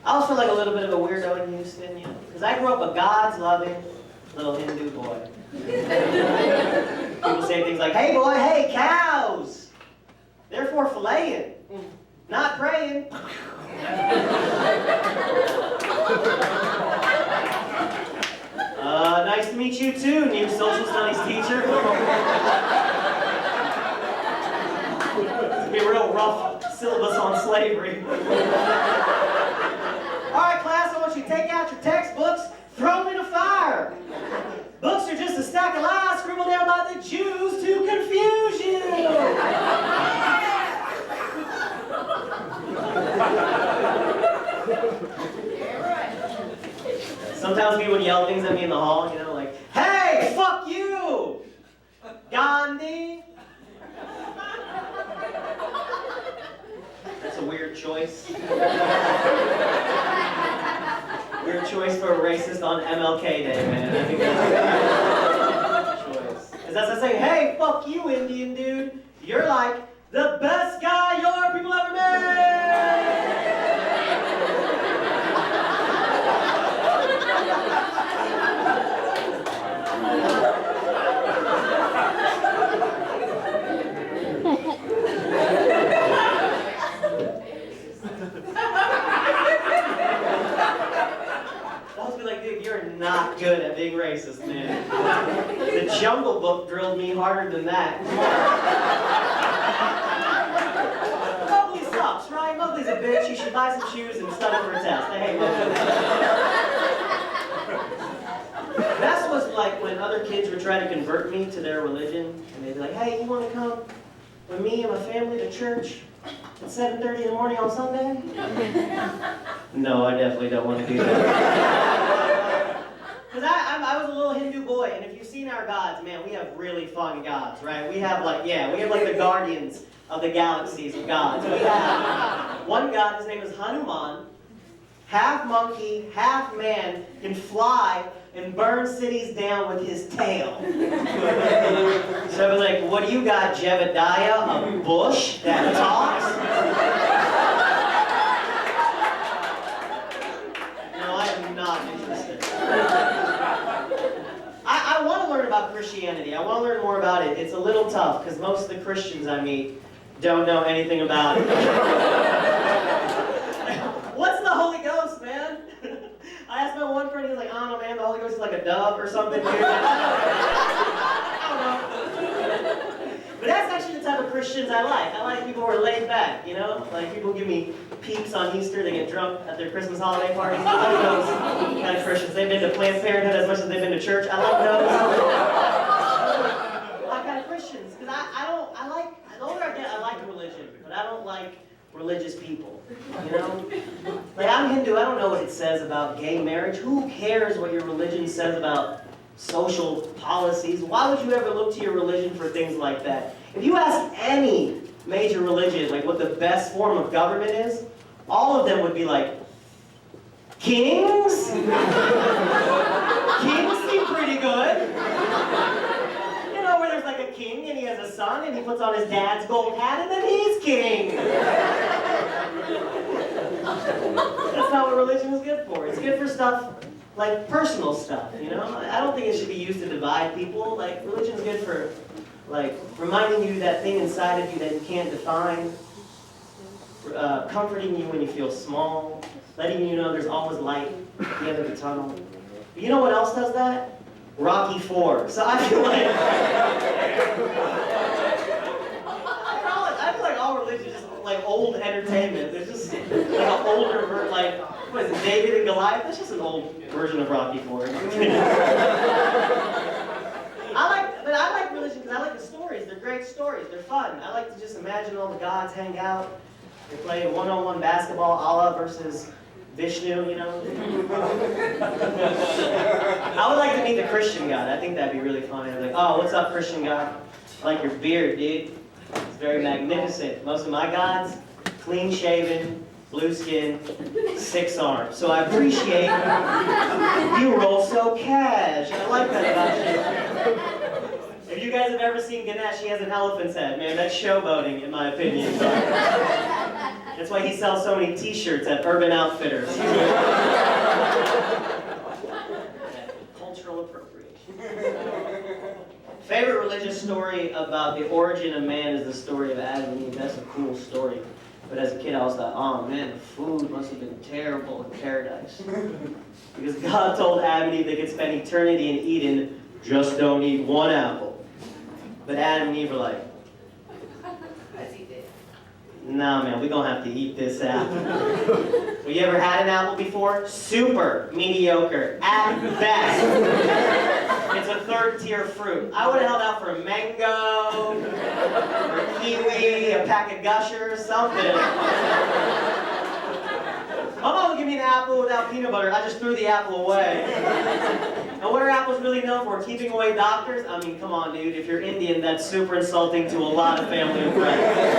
I also feel like a little bit of a weirdo in Houston, you know, because I grew up a God's-loving little Hindu boy. People say things like, hey boy, hey, cows! Therefore filleting, not praying. Nice to meet you too, new social studies teacher. It's gonna be a real rough syllabus on slavery. Alright class, I want you to take out your textbooks, throw them in a fire. Books are just a stack of lies scribbled down by the Jews to confuse you. Sometimes people would yell things at me in the hall, you know, like, hey, fuck you, Gandhi. That's a weird choice. Weird choice for a racist on MLK Day, man. I think that's a weird choice. Because that's like saying, hey, fuck you, Indian dude. You're like the best guy your people ever made. Not good at being racist, man. The Jungle Book drilled me harder than that. Mowgli sucks, right? Mowgli's a bitch. You should buy some shoes and study for a test. I hate Mowgli. That's what's like when other kids were trying to convert me to their religion, and they'd be like, hey, you want to come with me and my family to church at 7:30 in the morning on Sunday? No, I definitely don't want to do that. Because I was a little Hindu boy, and if you've seen our gods, man, we have really fun gods, right? We have like the guardians of the galaxies of gods. We have one god, his name is Hanuman, half monkey, half man, can fly and burn cities down with his tail. So I was like, what do you got, Jebediah, a bush that talks? No, I am not interested. I want to learn about Christianity. I want to learn more about it. It's a little tough because most of the Christians I meet don't know anything about it. What's the Holy Ghost, man? I asked my one friend, he was like, I don't know, man, the Holy Ghost is like a dove or something, dude. I don't know. But that's actually the type of Christians I like. I like people who are laid back, you know? Like people who give me peeps on Easter, they get drunk at their Christmas holiday parties. I love those kind of Christians. They've been to Planned Parenthood as much as they've been to church. I love those. I like kind of Christians, because the older I get, I like religion, but I don't like religious people, you know? Like, I'm Hindu, I don't know what it says about gay marriage. Who cares what your religion says about social policies? Why would you ever look to your religion for things like that? If you ask any major religion, like what the best form of government is, all of them would be like, kings? Kings seem pretty good. You know, where there's like a king and he has a son and he puts on his dad's gold hat and then he's king. That's not what religion is good for. It's good for stuff like personal stuff, you know? I don't think it should be used to divide people. Like, religion's good for, like, reminding you that thing inside of you that you can't define, comforting you when you feel small, letting you know there's always light at the end of the tunnel. But you know what else does that? Rocky IV. So I feel like all religion is like old entertainment. There's just like an older version, like, what is it, David and Goliath? That's just an old version of Rocky IV. I like religion because I like the stories. They're great stories. They're fun. I like to just imagine all the gods hang out. They play one-on-one basketball, Allah versus Vishnu, you know? I would like to meet the Christian God. I think that'd be really funny. I'd be like, oh, what's up, Christian God? I like your beard, dude. It's very magnificent. Most of my gods, clean-shaven, blue skin, 6 arms. So I appreciate you roll so cash. I like that about you. If you guys have ever seen Ganesh, he has an elephant's head. Man, that's showboating, in my opinion. That's why he sells so many t-shirts at Urban Outfitters. Cultural appropriation. Favorite religious story about the origin of man is the story of Adam and Eve. That's a cool story. But as a kid, I always thought, oh man, the food must have been terrible in paradise. Because God told Adam and Eve they could spend eternity in Eden, just don't eat one apple. But Adam and Eve were like, nah man, we're gonna have to eat this apple. Well, you ever had an apple before? Super mediocre, at best. It's a third-tier fruit. I would have held out for a mango, or a kiwi, a pack of Gushers, something. My mom would give me an apple without peanut butter. I just threw the apple away. And what are apples really known for? Keeping away doctors? I mean, come on, dude. If you're Indian, that's super insulting to a lot of family and friends.